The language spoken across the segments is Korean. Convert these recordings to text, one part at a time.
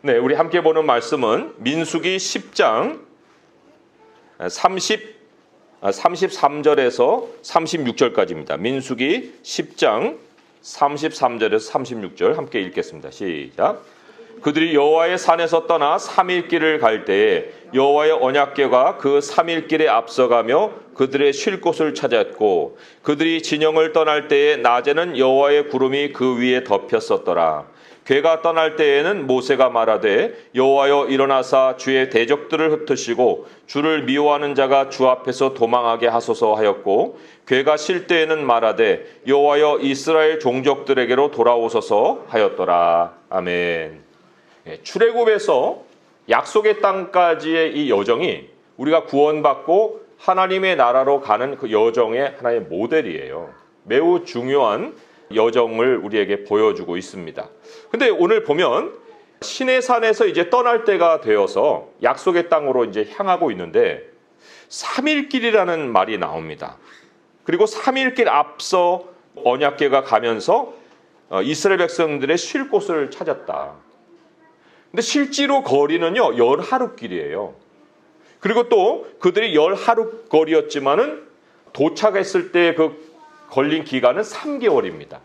네, 우리 함께 보는 말씀은 민수기 10장 33절에서 36절까지입니다. 민수기 10장 33절에서 36절 함께 읽겠습니다. 시작. 그들이 여호와의 산에서 떠나 3일 길을 갈 때에 여호와의 언약궤가 그 3일 길에 앞서가며 그들의 쉴 곳을 찾았고 그들이 진영을 떠날 때에 낮에는 여호와의 구름이 그 위에 덮였었더라. 궤가 떠날 때에는 모세가 말하되 여호와여 일어나사 주의 대적들을 흩으시고 주를 미워하는 자가 주 앞에서 도망하게 하소서 하였고 궤가 쉴 때에는 말하되 여호와여 이스라엘 종족들에게로 돌아오소서 하였더라. 아멘. 출애굽에서 약속의 땅까지의 이 여정이 우리가 구원받고 하나님의 나라로 가는 그 여정의 하나의 모델이에요. 매우 중요한 여정을 우리에게 보여주고 있습니다. 근데 오늘 보면 시내산에서 이제 떠날 때가 되어서 약속의 땅으로 이제 향하고 있는데 3일 길이라는 말이 나옵니다. 그리고 3일 길 앞서 언약궤가 가면서 이스라엘 백성들의 쉴 곳을 찾았다. 근데 실제로 거리는요 10하루 길이에요. 그리고 또 그들이 10하루 거리였지만은 도착했을 때 그 걸린 기간은 3개월입니다.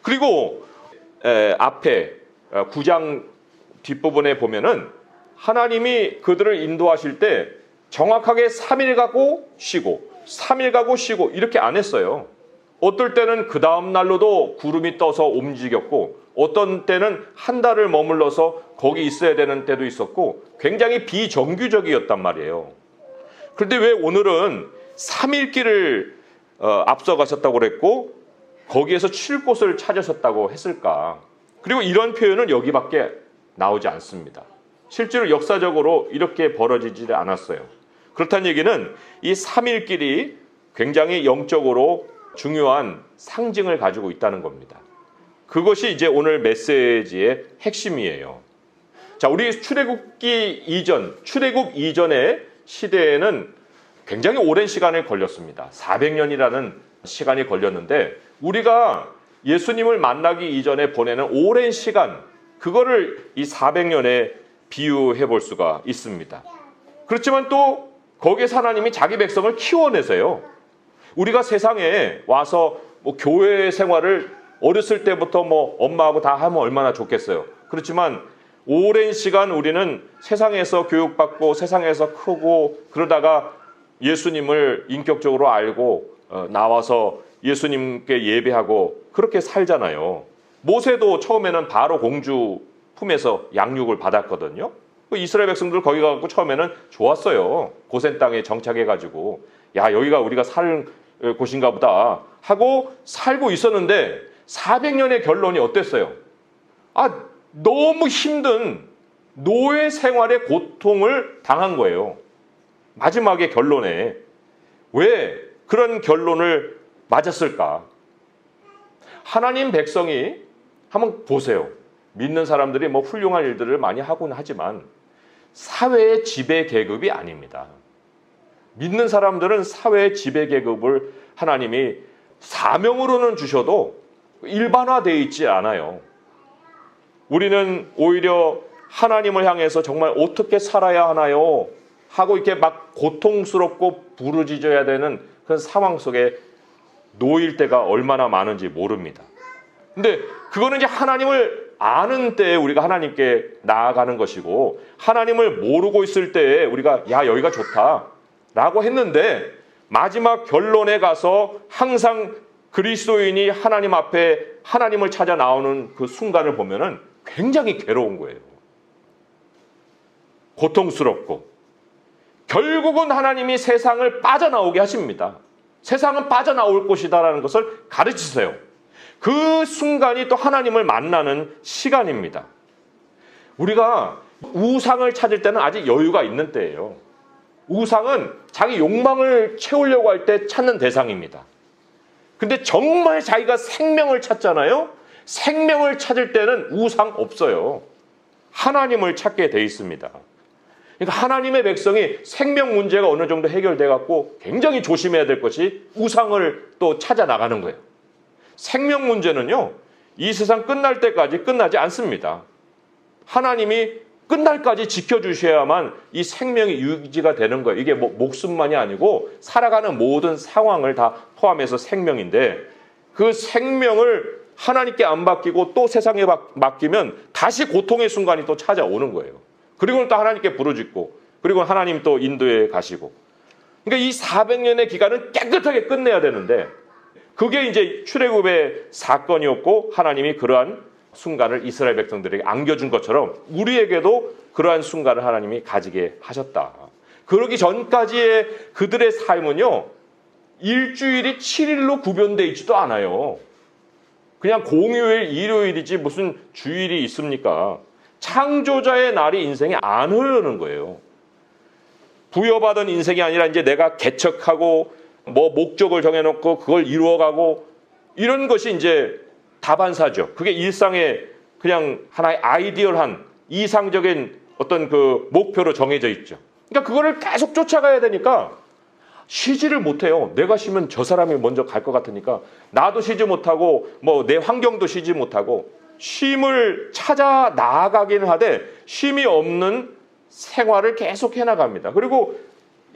그리고 앞에 9장 뒷부분에 보면은 하나님이 그들을 인도하실 때 정확하게 3일 가고 쉬고 3일 가고 쉬고 이렇게 안 했어요. 어떨 때는 그 다음 날로도 구름이 떠서 움직였고 어떤 때는 한 달을 머물러서 거기 있어야 되는 때도 있었고 굉장히 비정규적이었단 말이에요. 그런데 왜 오늘은 3일 길을 앞서가셨다고 그랬고 거기에서 쉴 곳을 찾으셨다고 했을까? 그리고 이런 표현은 여기밖에 나오지 않습니다. 실제로 역사적으로 이렇게 벌어지지 않았어요. 그렇다는 얘기는 이 3일 길이 굉장히 영적으로 중요한 상징을 가지고 있다는 겁니다. 그것이 이제 오늘 메시지의 핵심이에요. 자, 우리 출애굽 이전의 시대에는 굉장히 오랜 시간이 걸렸습니다. 400년이라는 시간이 걸렸는데 우리가 예수님을 만나기 이전에 보내는 오랜 시간, 그거를 이 400년에 비유해 볼 수가 있습니다. 그렇지만 또 거기에서 하나님이 자기 백성을 키워내세요. 우리가 세상에 와서 뭐 교회 생활을 어렸을 때부터 뭐 엄마하고 다 하면 얼마나 좋겠어요. 그렇지만 오랜 시간 우리는 세상에서 교육받고 세상에서 크고 그러다가 예수님을 인격적으로 알고 나와서 예수님께 예배하고 그렇게 살잖아요. 모세도 처음에는 바로 공주 품에서 양육을 받았거든요. 이스라엘 백성들 거기 가고 처음에는 좋았어요. 고센 땅에 정착해가지고 야 여기가 우리가 살 곳인가 보다 하고 살고 있었는데 400년의 결론이 어땠어요? 너무 힘든 노예 생활의 고통을 당한 거예요. 마지막에 결론에 왜 그런 결론을 맞았을까? 하나님 백성이 한번 보세요. 믿는 사람들이 뭐 훌륭한 일들을 많이 하곤 하지만 사회의 지배 계급이 아닙니다. 믿는 사람들은 사회의 지배 계급을 하나님이 사명으로는 주셔도 일반화되어 있지 않아요. 우리는 오히려 하나님을 향해서 정말 어떻게 살아야 하나요? 하고 이렇게 막 고통스럽고 부르짖어야 되는 그런 상황 속에 놓일 때가 얼마나 많은지 모릅니다. 근데 그거는 이제 하나님을 아는 때에 우리가 하나님께 나아가는 것이고 하나님을 모르고 있을 때에 우리가 야 여기가 좋다 라고 했는데 마지막 결론에 가서 항상 그리스도인이 하나님 앞에 하나님을 찾아 나오는 그 순간을 보면은 굉장히 괴로운 거예요. 고통스럽고 결국은 하나님이 세상을 빠져나오게 하십니다. 세상은 빠져나올 곳이다라는 것을 가르치세요. 그 순간이 또 하나님을 만나는 시간입니다. 우리가 우상을 찾을 때는 아직 여유가 있는 때예요. 우상은 자기 욕망을 채우려고 할 때 찾는 대상입니다. 근데 정말 자기가 생명을 찾잖아요. 생명을 찾을 때는 우상 없어요. 하나님을 찾게 돼 있습니다. 그러니까 하나님의 백성이 생명 문제가 어느 정도 해결돼 갖고 굉장히 조심해야 될 것이 우상을 또 찾아 나가는 거예요. 생명 문제는요, 이 세상 끝날 때까지 끝나지 않습니다. 하나님이 끝날까지 지켜주셔야만 이 생명이 유지가 되는 거예요. 이게 뭐 목숨만이 아니고 살아가는 모든 상황을 다 포함해서 생명인데, 그 생명을 하나님께 안 맡기고 또 세상에 맡기면 다시 고통의 순간이 또 찾아오는 거예요. 그리고는 또 하나님께 부르짖고, 그리고 하나님 또 인도에 가시고. 그러니까 이 400년의 기간은 깨끗하게 끝내야 되는데, 그게 이제 출애굽의 사건이었고, 하나님이 그러한 순간을 이스라엘 백성들에게 안겨준 것처럼 우리에게도 그러한 순간을 하나님이 가지게 하셨다. 그러기 전까지의 그들의 삶은요, 일주일이 7일로 구별되어 있지도 않아요. 그냥 공휴일, 일요일이지 무슨 주일이 있습니까? 창조자의 날이 인생에 안 흐르는 거예요. 부여받은 인생이 아니라 이제 내가 개척하고 뭐 목적을 정해놓고 그걸 이루어가고, 이런 것이 이제 다반사죠. 그게 일상의 그냥 하나의 아이디얼한 이상적인 어떤 그 목표로 정해져 있죠. 그러니까 그거를 계속 쫓아가야 되니까 쉬지를 못해요. 내가 쉬면 저 사람이 먼저 갈 것 같으니까 나도 쉬지 못하고 뭐 내 환경도 쉬지 못하고, 쉼을 찾아 나아가긴 하되 쉼이 없는 생활을 계속 해나갑니다. 그리고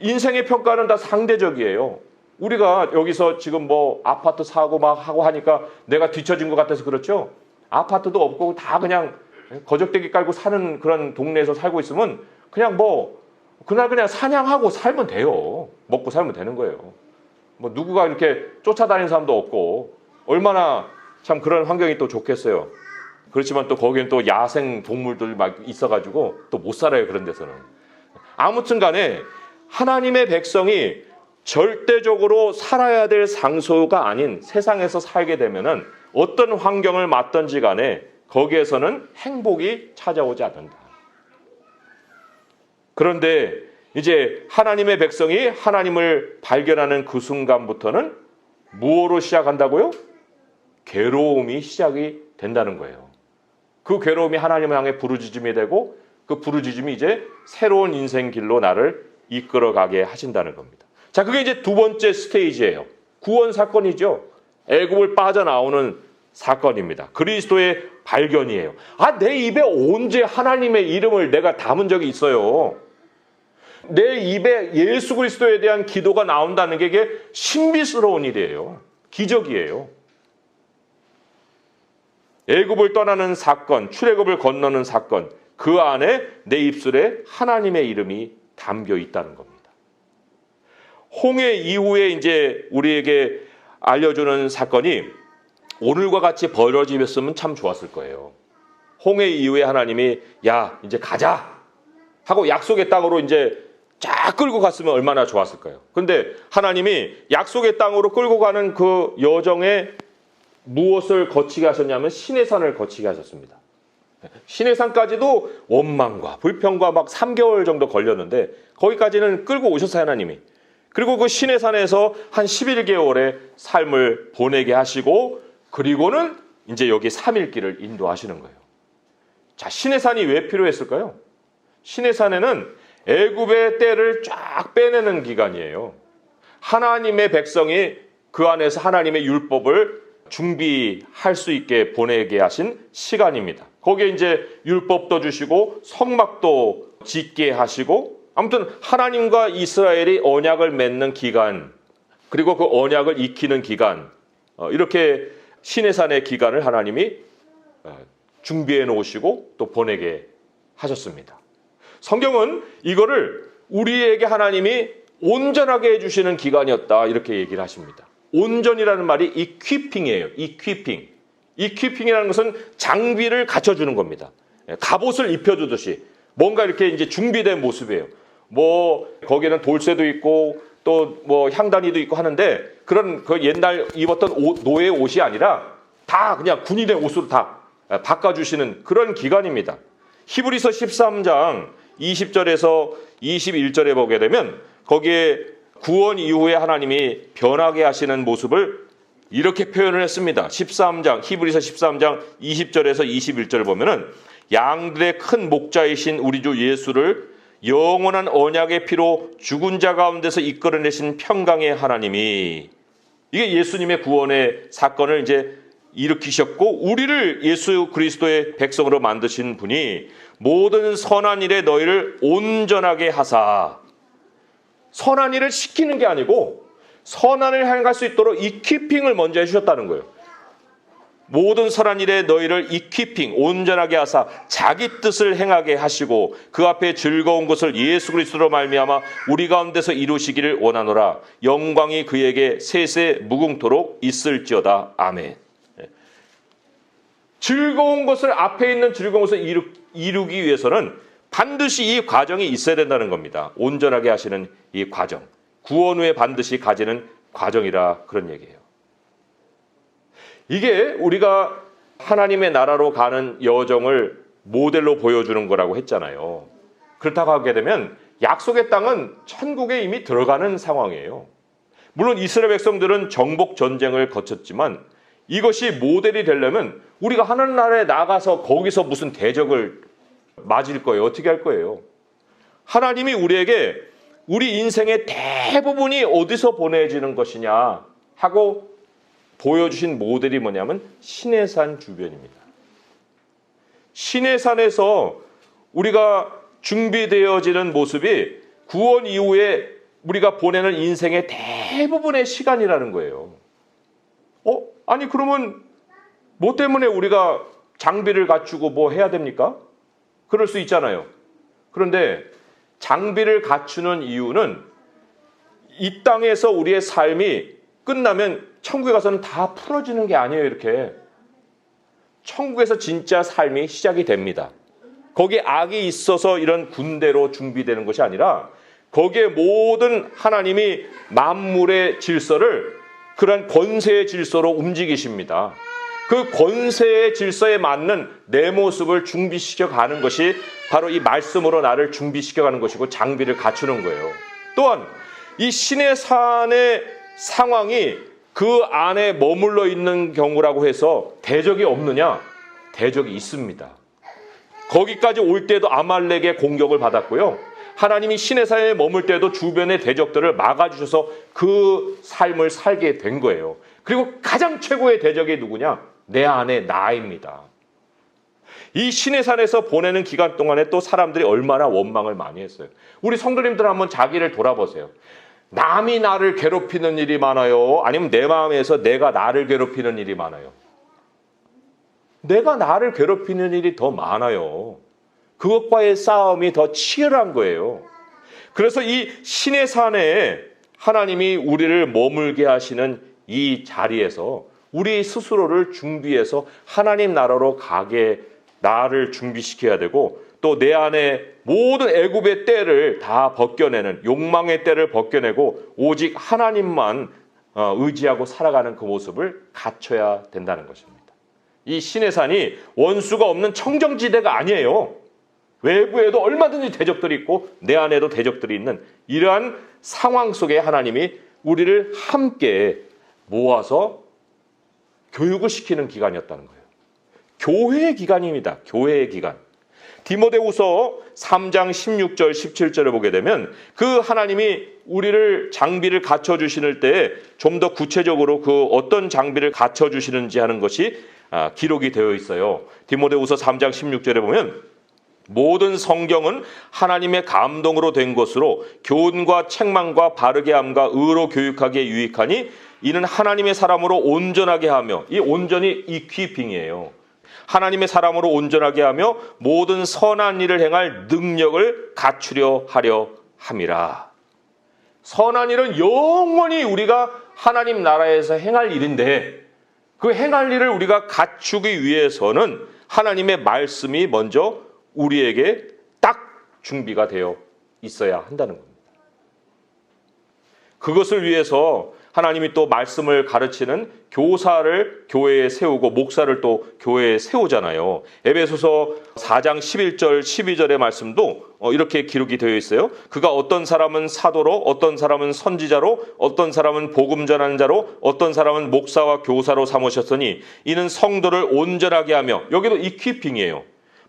인생의 평가는 다 상대적이에요. 우리가 여기서 지금 뭐 아파트 사고 막 하고 하니까 내가 뒤처진 것 같아서 그렇죠. 아파트도 없고 다 그냥 거적대기 깔고 사는 그런 동네에서 살고 있으면 그냥 뭐 그날 그냥 사냥하고 살면 돼요. 먹고 살면 되는 거예요. 뭐 누구가 이렇게 쫓아다니는 사람도 없고, 얼마나 참 그런 환경이 또 좋겠어요. 그렇지만 또 거기엔 또 야생 동물들 막 있어가지고 또 못 살아요, 그런 데서는. 아무튼 간에 하나님의 백성이 절대적으로 살아야 될 장소가 아닌 세상에서 살게 되면은 어떤 환경을 맞든지 간에 거기에서는 행복이 찾아오지 않는다. 그런데 이제 하나님의 백성이 하나님을 발견하는 그 순간부터는 무엇으로 시작한다고요? 괴로움이 시작이 된다는 거예요. 그 괴로움이 하나님을 향해 부르짖음이 되고, 그 부르짖음이 이제 새로운 인생 길로 나를 이끌어가게 하신다는 겁니다. 자, 그게 이제 두 번째 스테이지예요. 구원 사건이죠. 애굽을 빠져나오는 사건입니다. 그리스도의 발견이에요. 아, 내 입에 언제 하나님의 이름을 내가 담은 적이 있어요. 내 입에 예수 그리스도에 대한 기도가 나온다는 게 이게 신비스러운 일이에요. 기적이에요. 애굽을 떠나는 사건, 출애굽을 건너는 사건, 그 안에 내 입술에 하나님의 이름이 담겨 있다는 겁니다. 홍해 이후에 이제 우리에게 알려주는 사건이 오늘과 같이 벌어지었으면 참 좋았을 거예요. 홍해 이후에 하나님이 야, 이제 가자 하고 약속의 땅으로 이제 쫙 끌고 갔으면 얼마나 좋았을까요? 그런데 하나님이 약속의 땅으로 끌고 가는 그 여정에 무엇을 거치게 하셨냐면 시내산을 거치게 하셨습니다. 시내산까지도 원망과 불평과 막 3개월 정도 걸렸는데 거기까지는 끌고 오셨어요, 하나님이. 그리고 그 시내산에서 한 11개월의 삶을 보내게 하시고, 그리고는 이제 여기 3일길을 인도하시는 거예요. 자, 시내산이 왜 필요했을까요? 시내산에는 애굽의 때를 쫙 빼내는 기간이에요. 하나님의 백성이 그 안에서 하나님의 율법을 준비할 수 있게 보내게 하신 시간입니다. 거기에 이제 율법도 주시고 성막도 짓게 하시고, 아무튼 하나님과 이스라엘이 언약을 맺는 기간, 그리고 그 언약을 익히는 기간, 이렇게 시내산의 기간을 하나님이 준비해 놓으시고 또 보내게 하셨습니다. 성경은 이거를 우리에게 하나님이 온전하게 해주시는 기간이었다, 이렇게 얘기를 하십니다. 온전이라는 말이 이퀴핑이에요. 이퀴핑. 이퀴핑이라는 것은 장비를 갖춰주는 겁니다. 갑옷을 입혀주듯이 뭔가 이렇게 이제 준비된 모습이에요. 뭐 거기에는 돌쇠도 있고 또 뭐 향단이도 있고 하는데, 그런 그 옛날 입었던 노예 옷이 아니라 다 그냥 군인의 옷으로 다 바꿔주시는 그런 기간입니다. 히브리서 13장 20절에서 21절에 보게 되면 거기에 구원 이후에 하나님이 변하게 하시는 모습을 이렇게 표현을 했습니다. 13장, 히브리서 13장 20절에서 21절을 보면은 양들의 큰 목자이신 우리 주 예수를 영원한 언약의 피로 죽은 자 가운데서 이끌어내신 평강의 하나님이, 이게 예수님의 구원의 사건을 이제 일으키셨고 우리를 예수 그리스도의 백성으로 만드신 분이 모든 선한 일에 너희를 온전하게 하사, 선한 일을 시키는 게 아니고 선한을 행할 수 있도록 이퀴핑을 먼저 해주셨다는 거예요. 모든 선한 일에 너희를 이퀴핑, 온전하게 하사 자기 뜻을 행하게 하시고 그 앞에 즐거운 것을 예수 그리스도로 말미암아 우리 가운데서 이루시기를 원하노라. 영광이 그에게 세세 무궁토록 있을지어다. 아멘. 즐거운 것을, 앞에 있는 즐거운 것을 이루기 위해서는 반드시 이 과정이 있어야 된다는 겁니다. 온전하게 하시는 이 과정, 구원 후에 반드시 가지는 과정이라 그런 얘기예요. 이게 우리가 하나님의 나라로 가는 여정을 모델로 보여주는 거라고 했잖아요. 그렇다고 하게 되면 약속의 땅은 천국에 이미 들어가는 상황이에요. 물론 이스라엘 백성들은 정복 전쟁을 거쳤지만 이것이 모델이 되려면 우리가 하나님 나라에 나가서 거기서 무슨 대적을 맞을 거예요. 어떻게 할 거예요? 하나님이 우리에게 우리 인생의 대부분이 어디서 보내지는 것이냐 하고 보여주신 모델이 뭐냐면 시내산 주변입니다. 시내산에서 우리가 준비되어지는 모습이 구원 이후에 우리가 보내는 인생의 대부분의 시간이라는 거예요. 아니 그러면 뭐 때문에 우리가 장비를 갖추고 뭐 해야 됩니까? 그럴 수 있잖아요. 그런데 장비를 갖추는 이유는 이 땅에서 우리의 삶이 끝나면 천국에 가서는 다 풀어지는 게 아니에요. 이렇게 천국에서 진짜 삶이 시작이 됩니다. 거기에 악이 있어서 이런 군대로 준비되는 것이 아니라 거기에 모든 하나님이 만물의 질서를 그런 권세의 질서로 움직이십니다. 그 권세의 질서에 맞는 내 모습을 준비시켜 가는 것이 바로 이 말씀으로 나를 준비시켜 가는 것이고 장비를 갖추는 거예요. 또한 이 시내산의 상황이 그 안에 머물러 있는 경우라고 해서 대적이 없느냐? 대적이 있습니다. 거기까지 올 때도 아말렉의 공격을 받았고요. 하나님이 시내산에 머물 때도 주변의 대적들을 막아주셔서 그 삶을 살게 된 거예요. 그리고 가장 최고의 대적이 누구냐? 내 안에 나입니다. 이 시내산에서 보내는 기간 동안에 또 사람들이 얼마나 원망을 많이 했어요. 우리 성도님들 한번 자기를 돌아보세요. 남이 나를 괴롭히는 일이 많아요? 아니면 내 마음에서 내가 나를 괴롭히는 일이 많아요? 내가 나를 괴롭히는 일이 더 많아요. 그것과의 싸움이 더 치열한 거예요. 그래서 이 시내산에 하나님이 우리를 머물게 하시는 이 자리에서 우리 스스로를 준비해서 하나님 나라로 가게 나를 준비시켜야 되고 또 내 안에 모든 애굽의 때를 다 벗겨내는 욕망의 때를 벗겨내고 오직 하나님만 의지하고 살아가는 그 모습을 갖춰야 된다는 것입니다. 이 시내산이 원수가 없는 청정지대가 아니에요. 외부에도 얼마든지 대적들이 있고 내 안에도 대적들이 있는 이러한 상황 속에 하나님이 우리를 함께 모아서 교육을 시키는 기간이었다는 거예요. 교회의 기간입니다. 교회의 기간. 디모데후서 3장 16절 17절을 보게 되면 그 하나님이 우리를 장비를 갖춰주시는 때에 좀 더 구체적으로 그 어떤 장비를 갖춰주시는지 하는 것이 기록이 되어 있어요. 디모데후서 3장 16절에 보면 모든 성경은 하나님의 감동으로 된 것으로 교훈과 책망과 바르게 함과 의로 교육하기에 유익하니 이는 하나님의 사람으로 온전하게 하며 이 온전이 이퀴핑이에요. 하나님의 사람으로 온전하게 하며 모든 선한 일을 행할 능력을 갖추려 하려 함이라. 선한 일은 영원히 우리가 하나님 나라에서 행할 일인데 그 행할 일을 우리가 갖추기 위해서는 하나님의 말씀이 먼저 우리에게 딱 준비가 되어 있어야 한다는 겁니다. 그것을 위해서 하나님이 또 말씀을 가르치는 교사를 교회에 세우고 목사를 또 교회에 세우잖아요. 에베소서 4장 11절 12절의 말씀도 이렇게 기록이 되어 있어요. 그가 어떤 사람은 사도로, 어떤 사람은 선지자로, 어떤 사람은 복음 전하는 자로, 어떤 사람은 목사와 교사로 삼으셨으니 이는 성도를 온전하게 하며, 여기도 이퀴핑이에요.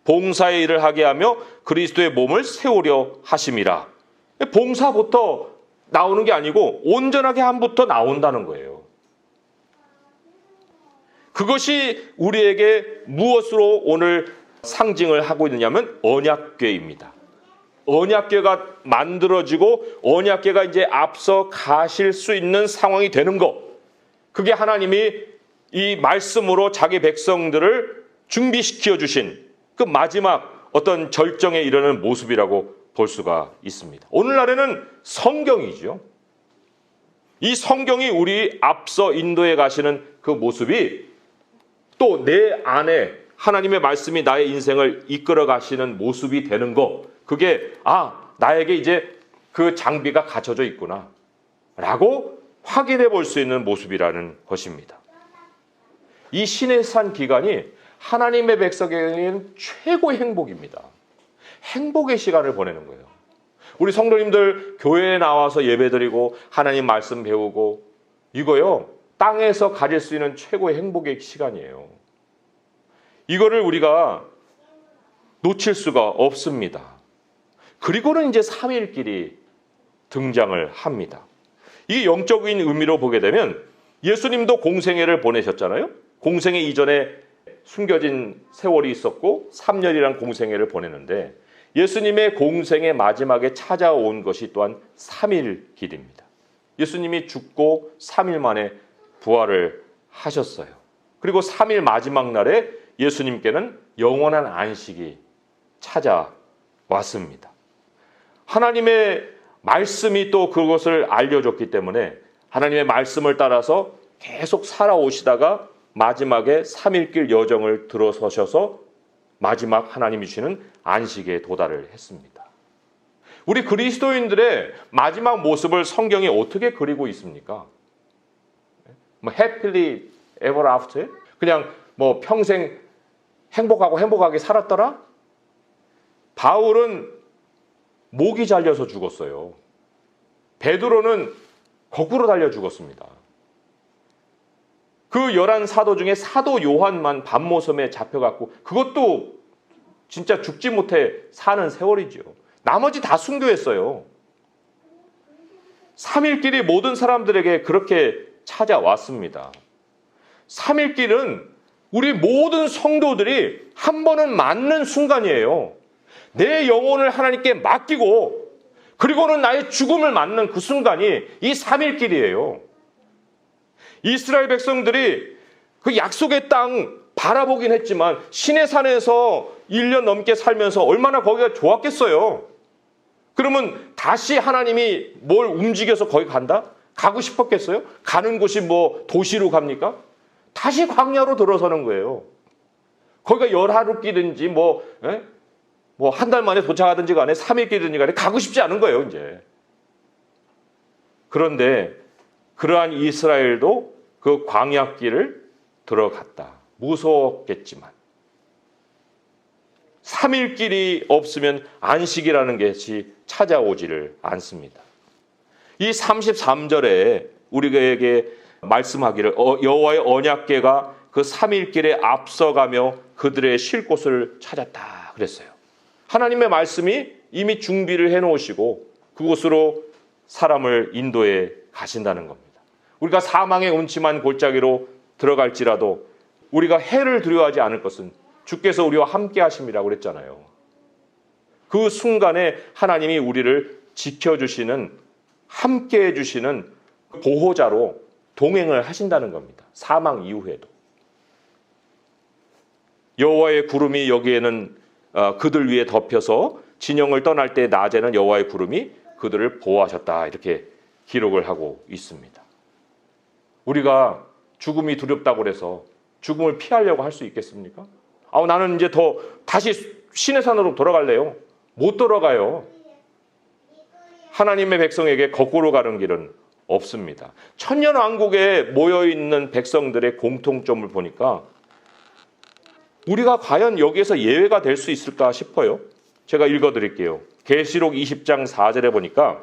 봉사의 일을 하게 하며 그리스도의 몸을 세우려 하심이라. 봉사부터 나오는 게 아니고 온전하게 함부터 나온다는 거예요. 그것이 우리에게 무엇으로 오늘 상징을 하고 있느냐면 언약궤입니다. 언약궤가 만들어지고 언약궤가 이제 앞서 가실 수 있는 상황이 되는 것. 그게 하나님이 이 말씀으로 자기 백성들을 준비시켜 주신 그 마지막 어떤 절정에 이르는 모습이라고 볼 수가 있습니다. 오늘날에는 성경이죠. 이 성경이 우리 앞서 인도해 가시는 그 모습이 또 내 안에 하나님의 말씀이 나의 인생을 이끌어 가시는 모습이 되는 거. 그게 나에게 이제 그 장비가 갖춰져 있구나 라고 확인해 볼 수 있는 모습이라는 것입니다. 이 신의 산 기간이 하나님의 백성에게는 최고의 행복입니다. 행복의 시간을 보내는 거예요. 우리 성도님들 교회에 나와서 예배드리고 하나님 말씀 배우고 이거요, 땅에서 가질 수 있는 최고의 행복의 시간이에요. 이거를 우리가 놓칠 수가 없습니다. 그리고는 이제 3일길이 등장을 합니다. 이게 영적인 의미로 보게 되면 예수님도 공생애를 보내셨잖아요. 공생애 이전에 숨겨진 세월이 있었고 3년이란 공생애를 보내는데 예수님의 공생애 마지막에 찾아온 것이 또한 3일길입니다. 예수님이 죽고 3일 만에 부활을 하셨어요. 그리고 3일 마지막 날에 예수님께는 영원한 안식이 찾아왔습니다. 하나님의 말씀이 또 그것을 알려줬기 때문에 하나님의 말씀을 따라서 계속 살아오시다가 마지막에 3일길 여정을 들어서셔서 마지막 하나님이 주시는 안식에 도달을 했습니다. 우리 그리스도인들의 마지막 모습을 성경이 어떻게 그리고 있습니까? happily ever after? 그냥 평생 행복하게 살았더라? 바울은 목이 잘려서 죽었어요. 베드로는 거꾸로 달려 죽었습니다. 그 11사도 중에 사도 요한만 밤모섬에 잡혀갖고 그것도 진짜 죽지 못해 사는 세월이죠. 나머지 다 순교했어요. 3일길이 모든 사람들에게 그렇게 찾아왔습니다. 3일길은 우리 모든 성도들이 한 번은 맞는 순간이에요. 내 영혼을 하나님께 맡기고 그리고는 나의 죽음을 맞는 그 순간이 이 3일길이에요. 이스라엘 백성들이 그 약속의 땅 바라보긴 했지만 신의 산에서 1년 넘게 살면서 얼마나 거기가 좋았겠어요. 그러면 다시 하나님이 뭘 움직여서 거기 간다? 가고 싶었겠어요? 가는 곳이 도시로 갑니까? 다시 광야로 들어서는 거예요. 거기가 열하루 끼든지 한 달 만에 도착하든지 간에 3일 끼든지 간에 가고 싶지 않은 거예요, 이제. 그런데 그러한 이스라엘도 그 광야길을 들어갔다. 무서웠겠지만 3일길이 없으면 안식이라는 것이 찾아오지를 않습니다. 이 33절에 우리에게 말씀하기를 여호와의 언약궤가 그 3일길에 앞서가며 그들의 쉴 곳을 찾았다 그랬어요. 하나님의 말씀이 이미 준비를 해놓으시고 그곳으로 사람을 인도해 가신다는 겁니다. 우리가 사망의 음침한 골짜기로 들어갈지라도 우리가 해를 두려워하지 않을 것은 주께서 우리와 함께 하심이라고 그랬잖아요. 그 순간에 하나님이 우리를 지켜주시는, 함께 해주시는 보호자로 동행을 하신다는 겁니다. 사망 이후에도. 여호와의 구름이 여기에는 그들 위에 덮여서 진영을 떠날 때 낮에는 여호와의 구름이 그들을 보호하셨다. 이렇게 기록을 하고 있습니다. 우리가 죽음이 두렵다고 해서 죽음을 피하려고 할 수 있겠습니까? 나는 이제 다시 신의 산으로 돌아갈래요. 못 돌아가요. 하나님의 백성에게 거꾸로 가는 길은 없습니다. 천년왕국에 모여있는 백성들의 공통점을 보니까 우리가 과연 여기에서 예외가 될 수 있을까 싶어요. 제가 읽어드릴게요. 계시록 20장 4절에 보니까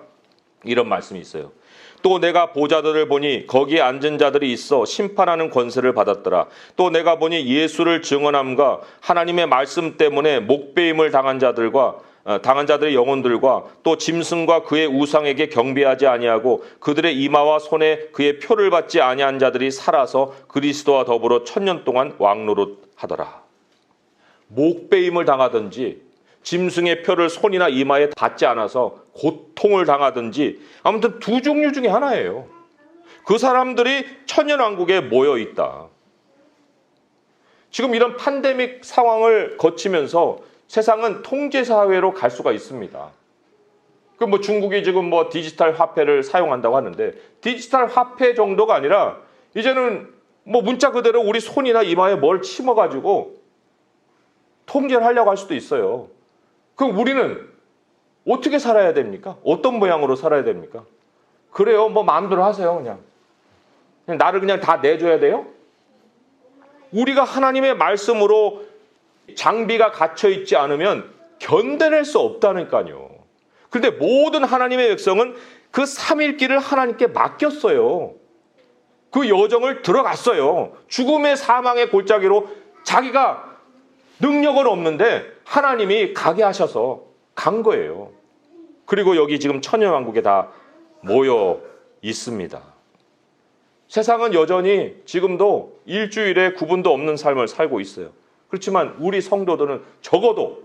이런 말씀이 있어요. 또 내가 보좌들을 보니 거기에 앉은 자들이 있어 심판하는 권세를 받았더라. 또 내가 보니 예수를 증언함과 하나님의 말씀 때문에 목배임을 당한 자들과 당한 자들의 영혼들과 또 짐승과 그의 우상에게 경배하지 아니하고 그들의 이마와 손에 그의 표를 받지 아니한 자들이 살아서 그리스도와 더불어 1000년 동안 왕노릇하더라. 목베임을 당하든지 짐승의 표를 손이나 이마에 받지 않아서 고통을 당하든지 아무튼 두 종류 중에 하나예요. 그 사람들이 천년왕국에 모여 있다. 지금 이런 팬데믹 상황을 거치면서 세상은 통제사회로 갈 수가 있습니다. 그 중국이 지금 디지털 화폐를 사용한다고 하는데 디지털 화폐 정도가 아니라 이제는 문자 그대로 우리 손이나 이마에 뭘 심어가지고 통제를 하려고 할 수도 있어요. 그럼 우리는 어떻게 살아야 됩니까? 어떤 모양으로 살아야 됩니까? 그래요. 마음대로 하세요. 그냥 나를 그냥 다 내줘야 돼요? 우리가 하나님의 말씀으로 장비가 갇혀 있지 않으면 견뎌낼 수 없다니까요. 그런데 모든 하나님의 백성은 그 삼일길을 하나님께 맡겼어요. 그 여정을 들어갔어요. 죽음의 사망의 골짜기로 자기가 능력은 없는데 하나님이 가게 하셔서 간 거예요. 그리고 여기 지금 천년왕국에 다 모여 있습니다. 세상은 여전히 지금도 일주일에 구분도 없는 삶을 살고 있어요. 그렇지만 우리 성도들은 적어도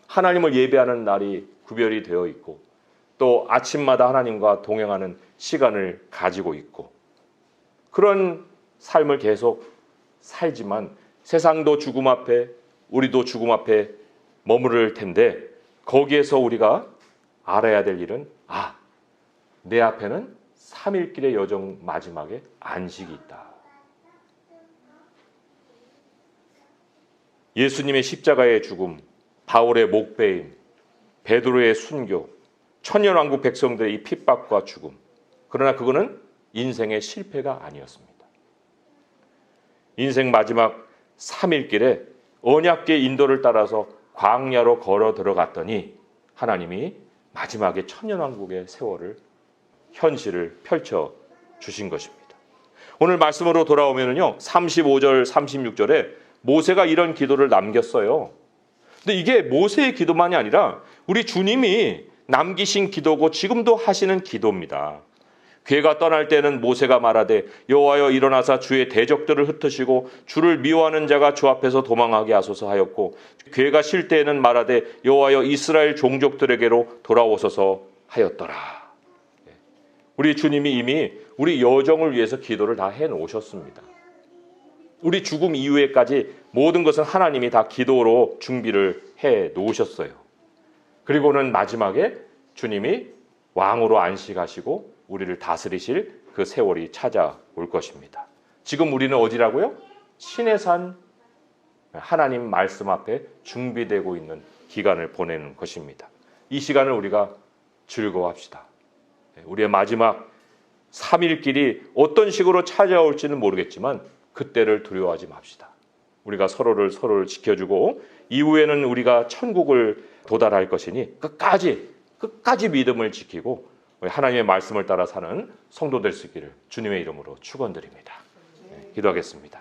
하나님을 예배하는 날이 구별이 되어 있고 또 아침마다 하나님과 동행하는 시간을 가지고 있고 그런 삶을 계속 살지만 세상도 죽음 앞에 우리도 죽음 앞에 머무를 텐데 거기에서 우리가 알아야 될 일은 내 앞에는 3일길의 여정 마지막에 안식이 있다. 예수님의 십자가의 죽음, 바울의 목베임, 베드로의 순교, 천년왕국 백성들의 이 핍박과 죽음. 그러나 그거는 인생의 실패가 아니었습니다. 인생 마지막 3일길에 언약궤 인도를 따라서 광야로 걸어 들어갔더니 하나님이 마지막에 천년왕국의 세월을 현실을 펼쳐 주신 것입니다. 오늘 말씀으로 돌아오면요 35절 36절에 모세가 이런 기도를 남겼어요. 근데 이게 모세의 기도만이 아니라 우리 주님이 남기신 기도고 지금도 하시는 기도입니다. 괴가 떠날 때는 모세가 말하되 여호와여 일어나사 주의 대적들을 흩으시고 주를 미워하는 자가 주 앞에서 도망하게 하소서 하였고 괴가 쉴 때에는 말하되 여호와여 이스라엘 종족들에게로 돌아오소서 하였더라. 우리 주님이 이미 우리 여정을 위해서 기도를 다 해놓으셨습니다. 우리 죽음 이후에까지 모든 것은 하나님이 다 기도로 준비를 해놓으셨어요. 그리고는 마지막에 주님이 왕으로 안식하시고 우리를 다스리실 그 세월이 찾아올 것입니다. 지금 우리는 어디라고요? 시내산 하나님 말씀 앞에 준비되고 있는 기간을 보내는 것입니다. 이 시간을 우리가 즐거워합시다. 우리의 마지막 3일길이 어떤 식으로 찾아올지는 모르겠지만 그때를 두려워하지 맙시다. 우리가 서로를 지켜주고 이후에는 우리가 천국을 도달할 것이니 끝까지 믿음을 지키고 하나님의 말씀을 따라 사는 성도 될 수 있기를 주님의 이름으로 축원드립니다. 기도하겠습니다.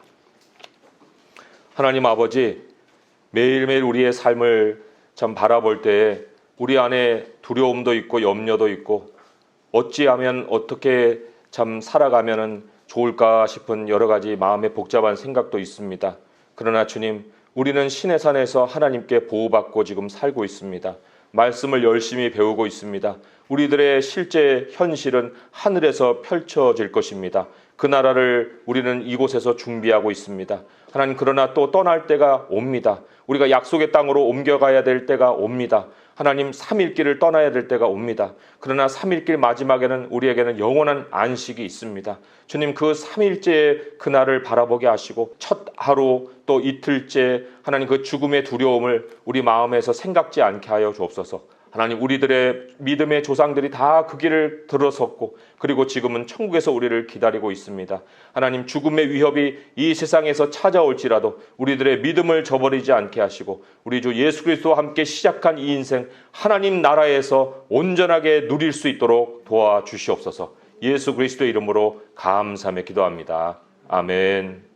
하나님 아버지, 매일매일 우리의 삶을 참 바라볼 때에 우리 안에 두려움도 있고 염려도 있고 어찌하면 어떻게 참 살아가면 좋을까 싶은 여러 가지 마음의 복잡한 생각도 있습니다. 그러나 주님, 우리는 시내산에서 하나님께 보호받고 지금 살고 있습니다. 말씀을 열심히 배우고 있습니다. 우리들의 실제 현실은 하늘에서 펼쳐질 것입니다. 그 나라를 우리는 이곳에서 준비하고 있습니다. 하나님, 그러나 또 떠날 때가 옵니다. 우리가 약속의 땅으로 옮겨가야 될 때가 옵니다. 하나님, 3일길을 떠나야 될 때가 옵니다. 그러나 3일길 마지막에는 우리에게는 영원한 안식이 있습니다. 주님, 그 3일째의 그날을 바라보게 하시고 첫 하루 또 이틀째 하나님 그 죽음의 두려움을 우리 마음에서 생각지 않게 하여 주옵소서. 하나님, 우리들의 믿음의 조상들이 다 그 길을 들어섰고 그리고 지금은 천국에서 우리를 기다리고 있습니다. 하나님, 죽음의 위협이 이 세상에서 찾아올지라도 우리들의 믿음을 저버리지 않게 하시고 우리 주 예수 그리스도와 함께 시작한 이 인생 하나님 나라에서 온전하게 누릴 수 있도록 도와주시옵소서. 예수 그리스도의 이름으로 감사하며 기도합니다. 아멘.